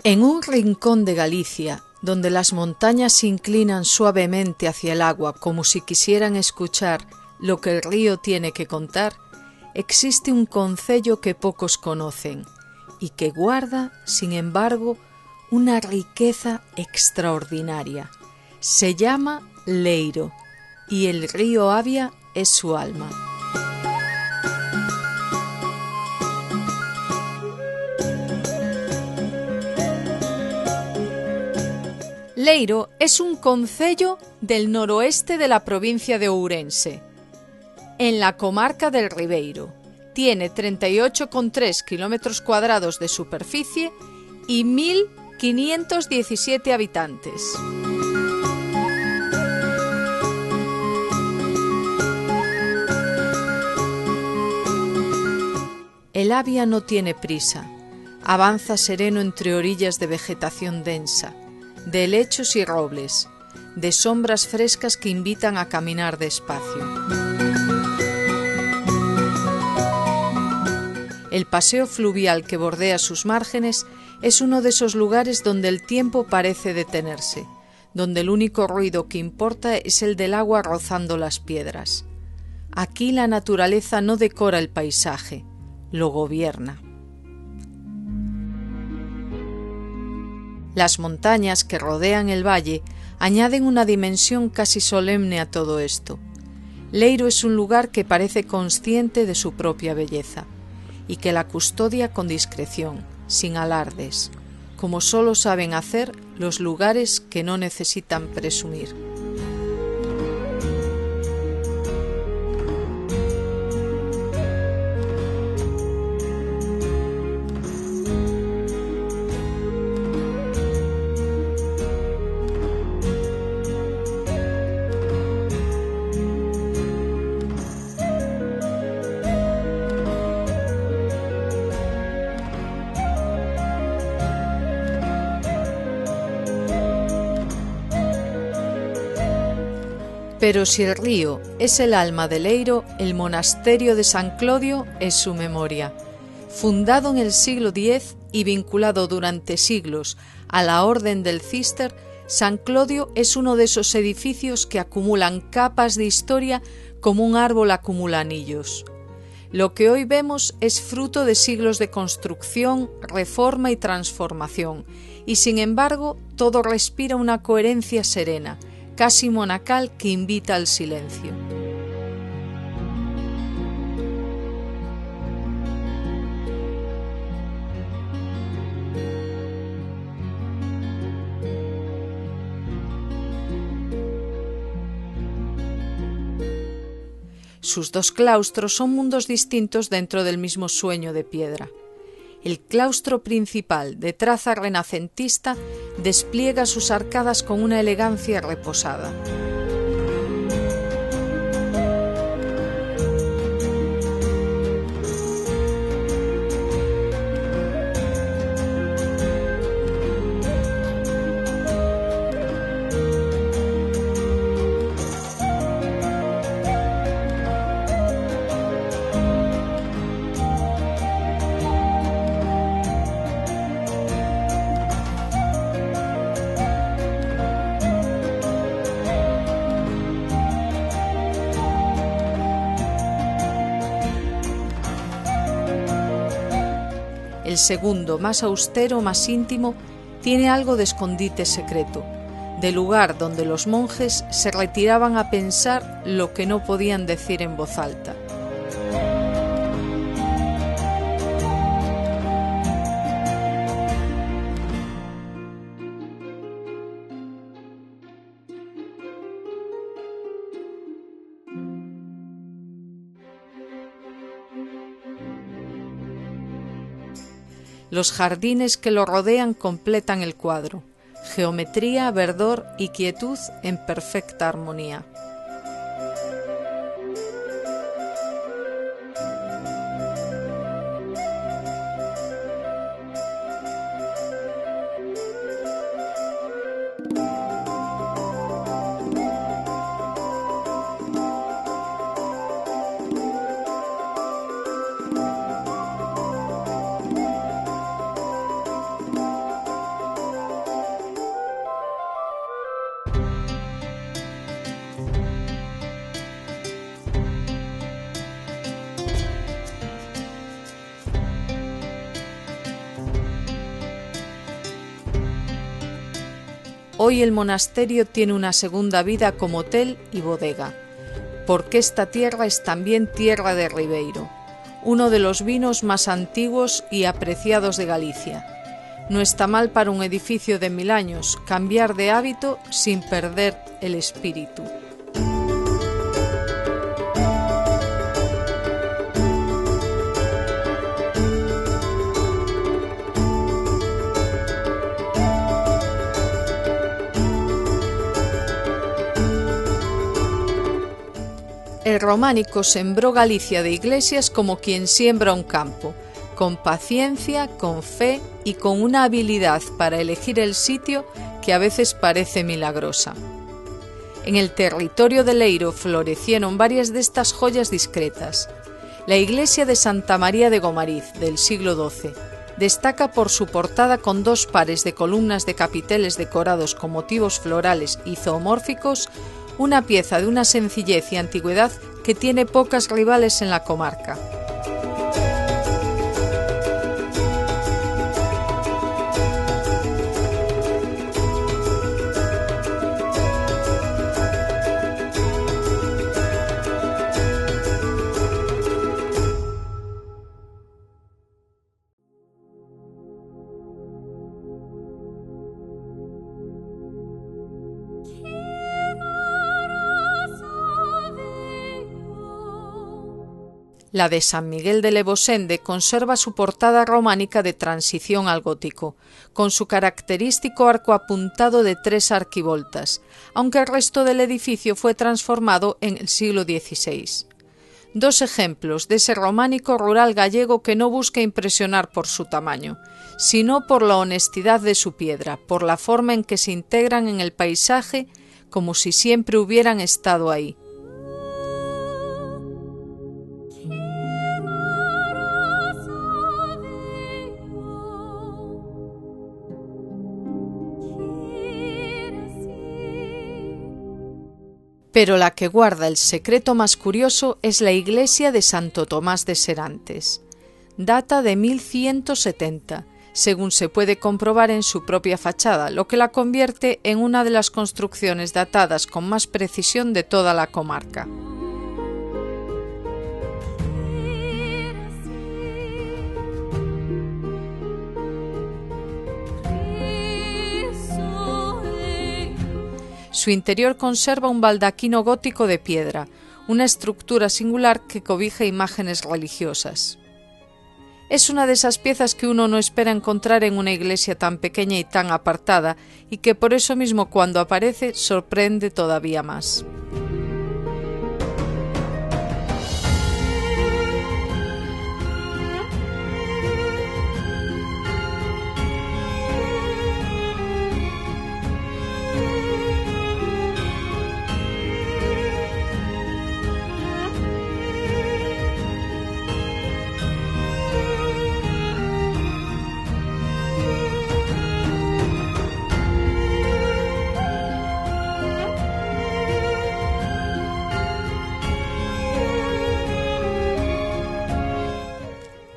En un rincón de Galicia, donde las montañas se inclinan suavemente hacia el agua como si quisieran escuchar lo que el río tiene que contar, existe un concello que pocos conocen y que guarda, sin embargo, una riqueza extraordinaria. Se llama Leiro y el río Avia es su alma. Leiro es un concello del noroeste de la provincia de Ourense, en la comarca del Ribeiro. Tiene 38,3 kilómetros cuadrados de superficie y 1.517 habitantes. El Avia no tiene prisa, avanza sereno entre orillas de vegetación densa, de helechos y robles, de sombras frescas que invitan a caminar despacio. El paseo fluvial que bordea sus márgenes es uno de esos lugares donde el tiempo parece detenerse, donde el único ruido que importa es el del agua rozando las piedras. Aquí la naturaleza no decora el paisaje, lo gobierna. Las montañas que rodean el valle añaden una dimensión casi solemne a todo esto. Leiro es un lugar que parece consciente de su propia belleza y que la custodia con discreción, sin alardes, como solo saben hacer los lugares que no necesitan presumir. Pero si el río es el alma de Leiro, el monasterio de San Clodio es su memoria. Fundado en el siglo X y vinculado durante siglos a la Orden del Císter, San Clodio es uno de esos edificios que acumulan capas de historia como un árbol acumula anillos. Lo que hoy vemos es fruto de siglos de construcción, reforma y transformación, y sin embargo todo respira una coherencia serena, casi monacal, que invita al silencio. Sus dos claustros son mundos distintos dentro del mismo sueño de piedra. El claustro principal, de traza renacentista, despliega sus arcadas con una elegancia reposada. El segundo, más austero, más íntimo, tiene algo de escondite secreto, de lugar donde los monjes se retiraban a pensar lo que no podían decir en voz alta. Los jardines que lo rodean completan el cuadro: geometría, verdor y quietud en perfecta armonía. hoy el monasterio tiene una segunda vida como hotel y bodega, porque esta tierra es también tierra de Ribeiro, uno de los vinos más antiguos y apreciados de Galicia. No está mal para un edificio de 1000 años cambiar de hábito sin perder el espíritu. El románico sembró Galicia de iglesias como quien siembra un campo, con paciencia, con fe y con una habilidad para elegir el sitio que a veces parece milagrosa. En el territorio de Leiro florecieron varias de estas joyas discretas. La iglesia de Santa María de Gomariz, del siglo XII, destaca por su portada con 2 pares de columnas de capiteles decorados con motivos florales y zoomórficos, una pieza de una sencillez y antigüedad que tiene pocas rivales en la comarca. La de San Miguel de Lebosende conserva su portada románica de transición al gótico, con su característico arco apuntado de 3 arquivoltas, aunque el resto del edificio fue transformado en el siglo XVI. 2 ejemplos de ese románico rural gallego que no busca impresionar por su tamaño, sino por la honestidad de su piedra, por la forma en que se integran en el paisaje como si siempre hubieran estado ahí. Pero la que guarda el secreto más curioso es la iglesia de Santo Tomás de Serantes. Data de 1170, según se puede comprobar en su propia fachada, lo que la convierte en una de las construcciones datadas con más precisión de toda la comarca. Su interior conserva un baldaquino gótico de piedra, una estructura singular que cobija imágenes religiosas. Es una de esas piezas que uno no espera encontrar en una iglesia tan pequeña y tan apartada, y que por eso mismo cuando aparece sorprende todavía más.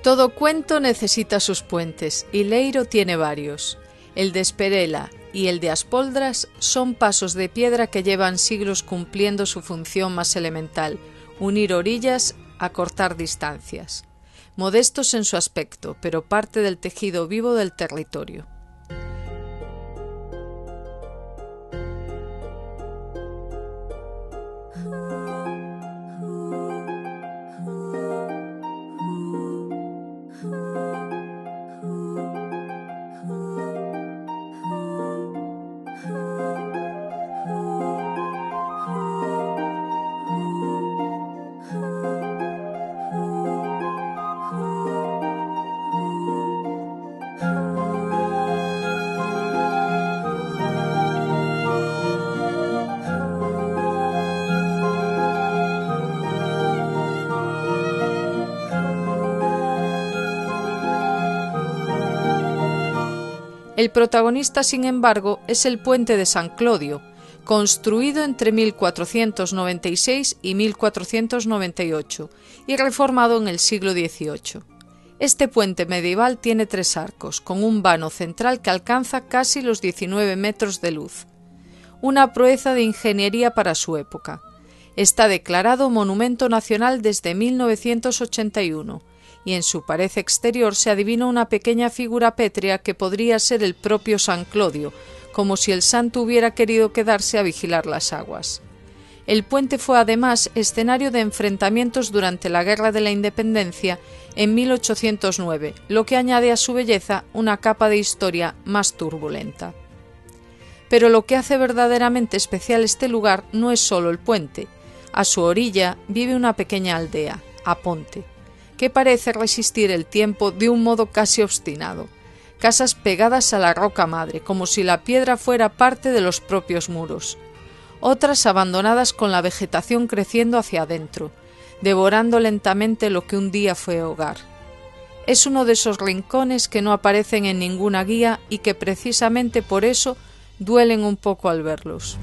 Todo cuento necesita sus puentes, y Leiro tiene varios. El de Esperela y el de Aspoldras son pasos de piedra que llevan siglos cumpliendo su función más elemental, unir orillas, acortar distancias. Modestos en su aspecto, pero parte del tejido vivo del territorio. El protagonista, sin embargo, es el puente de San Clodio, construido entre 1496 y 1498 y reformado en el siglo XVIII. Este puente medieval tiene 3 arcos, con un vano central que alcanza casi los 19 metros de luz. una proeza de ingeniería para su época. Está declarado Monumento Nacional desde 1981 y en su pared exterior se adivina una pequeña figura pétrea que podría ser el propio San Clodio, como si el santo hubiera querido quedarse a vigilar las aguas. El puente fue además escenario de enfrentamientos durante la Guerra de la Independencia en 1809, lo que añade a su belleza una capa de historia más turbulenta. Pero lo que hace verdaderamente especial este lugar no es solo el puente. A su orilla vive una pequeña aldea, Aponte, que parece resistir el tiempo de un modo casi obstinado. Casas pegadas a la roca madre, como si la piedra fuera parte de los propios muros. Otras abandonadas con la vegetación creciendo hacia adentro, devorando lentamente lo que un día fue hogar. Es uno de esos rincones que no aparecen en ninguna guía y que precisamente por eso duelen un poco al verlos.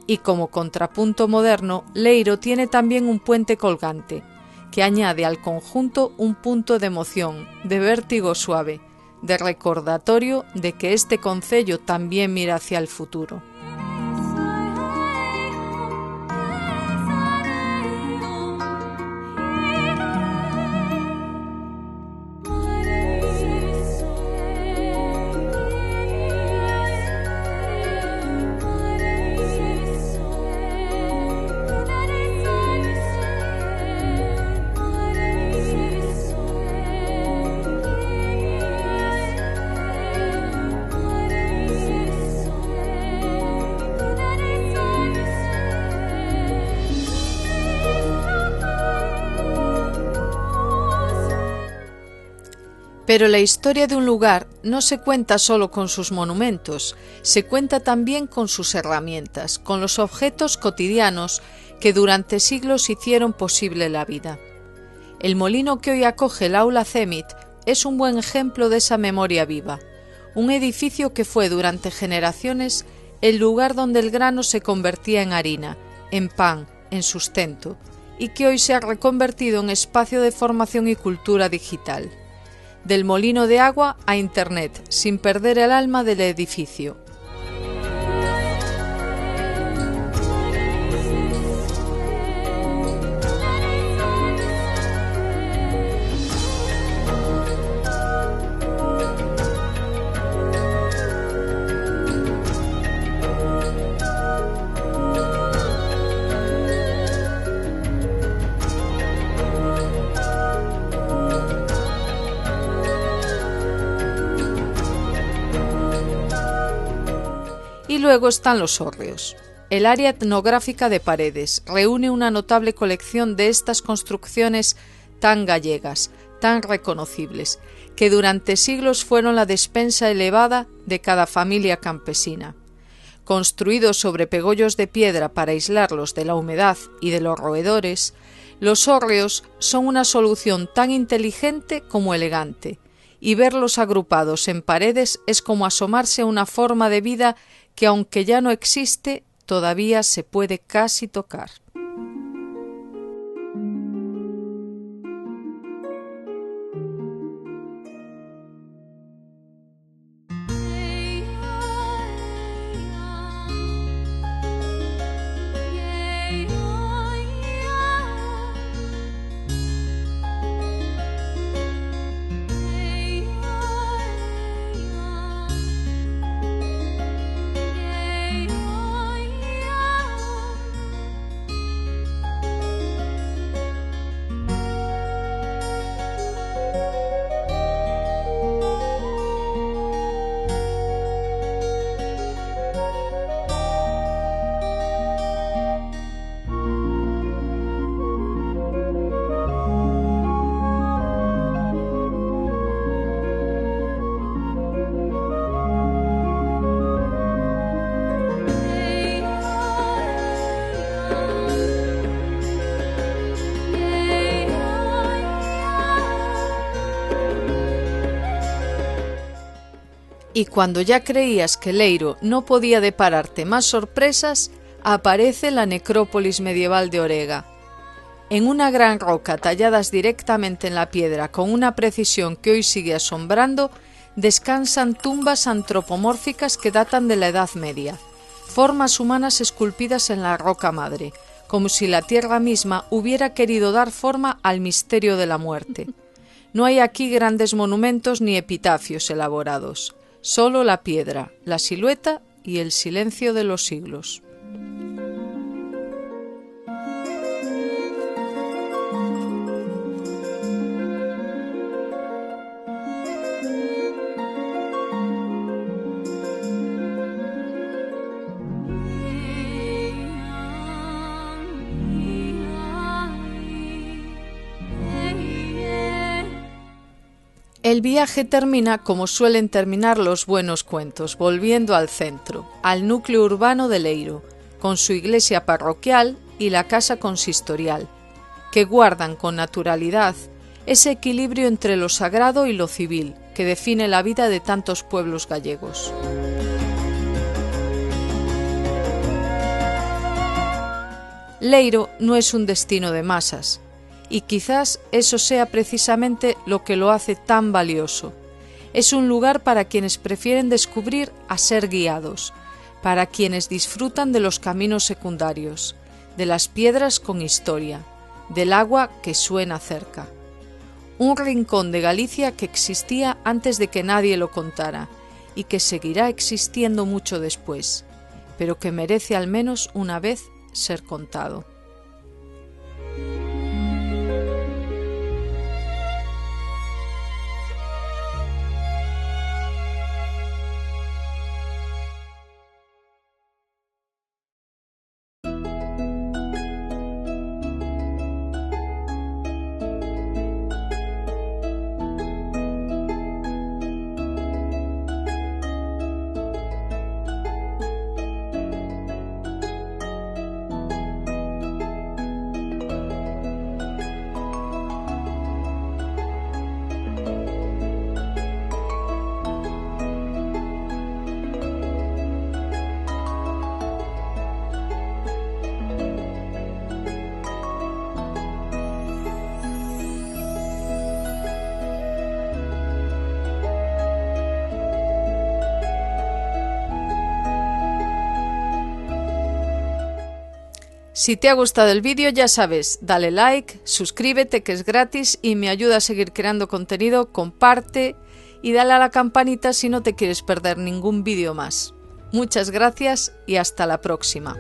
Y como contrapunto moderno, Leiro tiene también un puente colgante, que añade al conjunto un punto de emoción, de vértigo suave, de recordatorio de que este concello también mira hacia el futuro. Pero la historia de un lugar no se cuenta solo con sus monumentos, se cuenta también con sus herramientas, con los objetos cotidianos que durante siglos hicieron posible la vida. El molino que hoy acoge el Aula Cemit es un buen ejemplo de esa memoria viva, un edificio que fue durante generaciones el lugar donde el grano se convertía en harina, en pan, en sustento, y que hoy se ha reconvertido en espacio de formación y cultura digital. Del molino de agua a Internet, sin perder el alma del edificio. Y luego están los hórreos. El área etnográfica de Paredes reúne una notable colección de estas construcciones tan gallegas, tan reconocibles, que durante siglos fueron la despensa elevada de cada familia campesina. Construidos sobre pegollos de piedra para aislarlos de la humedad y de los roedores, los hórreos son una solución tan inteligente como elegante, y verlos agrupados en paredes es como asomarse a una forma de vida que, aunque ya no existe, todavía se puede casi tocar. Y cuando ya creías que Leiro no podía depararte más sorpresas, aparece la necrópolis medieval de Orega. En una gran roca talladas directamente en la piedra con una precisión que hoy sigue asombrando, descansan tumbas antropomórficas que datan de la Edad Media, formas humanas esculpidas en la roca madre, como si la tierra misma hubiera querido dar forma al misterio de la muerte. No hay aquí grandes monumentos ni epitafios elaborados, solo la piedra, la silueta y el silencio de los siglos. El viaje termina como suelen terminar los buenos cuentos, volviendo al centro, al núcleo urbano de Leiro, con su iglesia parroquial y la casa consistorial, que guardan con naturalidad ese equilibrio entre lo sagrado y lo civil que define la vida de tantos pueblos gallegos. Leiro no es un destino de masas, y quizás eso sea precisamente lo que lo hace tan valioso. Es un lugar para quienes prefieren descubrir a ser guiados, para quienes disfrutan de los caminos secundarios, de las piedras con historia, del agua que suena cerca. Un rincón de Galicia que existía antes de que nadie lo contara y que seguirá existiendo mucho después, pero que merece al menos una vez ser contado. Si te ha gustado el vídeo, ya sabes, dale like, suscríbete que es gratis y me ayuda a seguir creando contenido, comparte y dale a la campanita si no te quieres perder ningún vídeo más. Muchas gracias y hasta la próxima.